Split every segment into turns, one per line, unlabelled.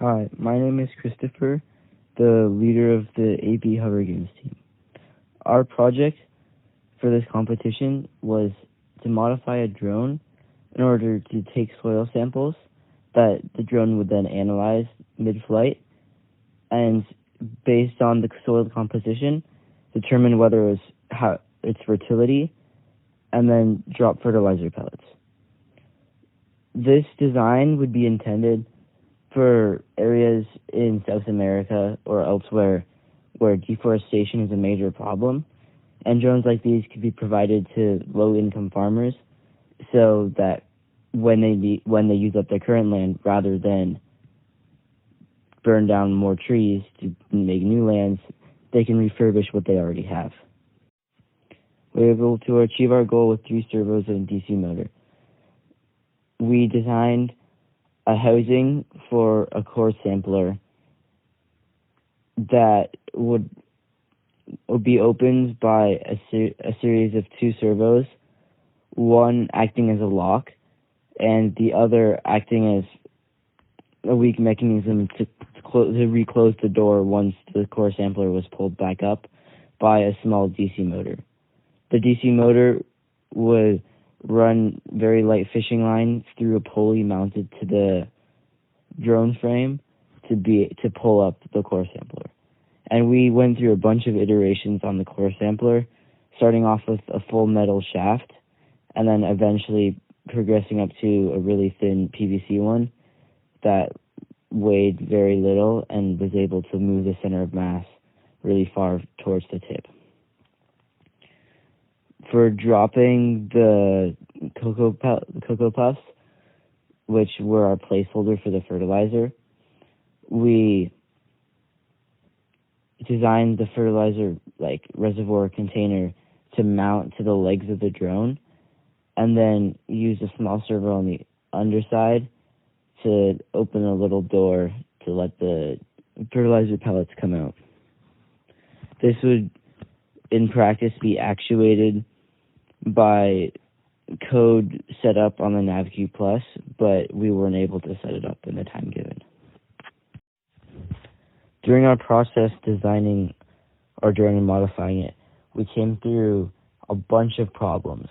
Hi, my name is Christopher, the leader of the AP Hovergames team. Our project for this competition was to modify a drone in order to take soil samples that the drone would then analyze mid-flight, and based on the soil composition, determine whether it was its fertility, and then drop fertilizer pellets. This design would be intended for areas in South America or elsewhere where deforestation is a major problem, and drones like these could be provided to low-income farmers so that when they use up their current land, rather than burn down more trees to make new lands, they can refurbish what they already have. We were able to achieve our goal with 3 servos and a DC motor. We designed a housing for a core sampler that would be opened by a series of 2 servos, one acting as a lock and the other acting as a weak mechanism to reclose the door once the core sampler was pulled back up by a small DC motor. The DC motor would run very light fishing lines through a pulley mounted to the drone frame to pull up the core sampler. And we went through a bunch of iterations on the core sampler, starting off with a full metal shaft, and then eventually progressing up to a really thin PVC one that weighed very little and was able to move the center of mass really far towards the tip. For dropping the cocoa puffs, which were our placeholder for the fertilizer, we designed the fertilizer reservoir container to mount to the legs of the drone, and then used a small servo on the underside to open a little door to let the fertilizer pellets come out. This would, in practice, be actuated by code set up on the NavQ Plus, but we weren't able to set it up in the time given. During our process designing our drone and modifying it, we came through a bunch of problems.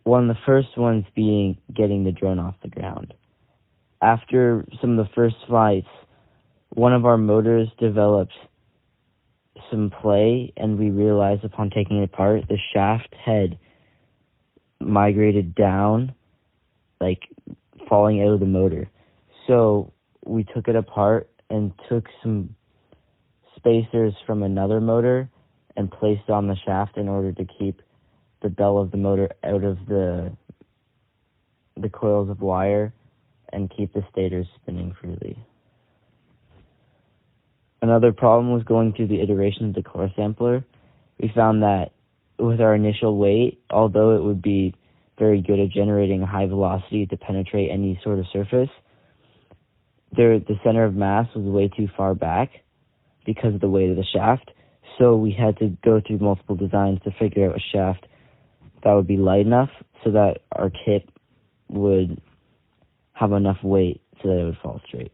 One of the first ones being getting the drone off the ground. After some of the first flights, one of our motors developed some play, and we realized upon taking it apart, the shaft had migrated down, falling out of the motor. So we took it apart and took some spacers from another motor and placed on the shaft in order to keep the bell of the motor out of the coils of wire and keep the stators spinning freely. Another problem was going through the iteration of the core sampler. We found that with our initial weight, although it would be very good at generating a high velocity to penetrate any sort of surface, the center of mass was way too far back because of the weight of the shaft, so we had to go through multiple designs to figure out a shaft that would be light enough so that our tip would have enough weight so that it would fall straight.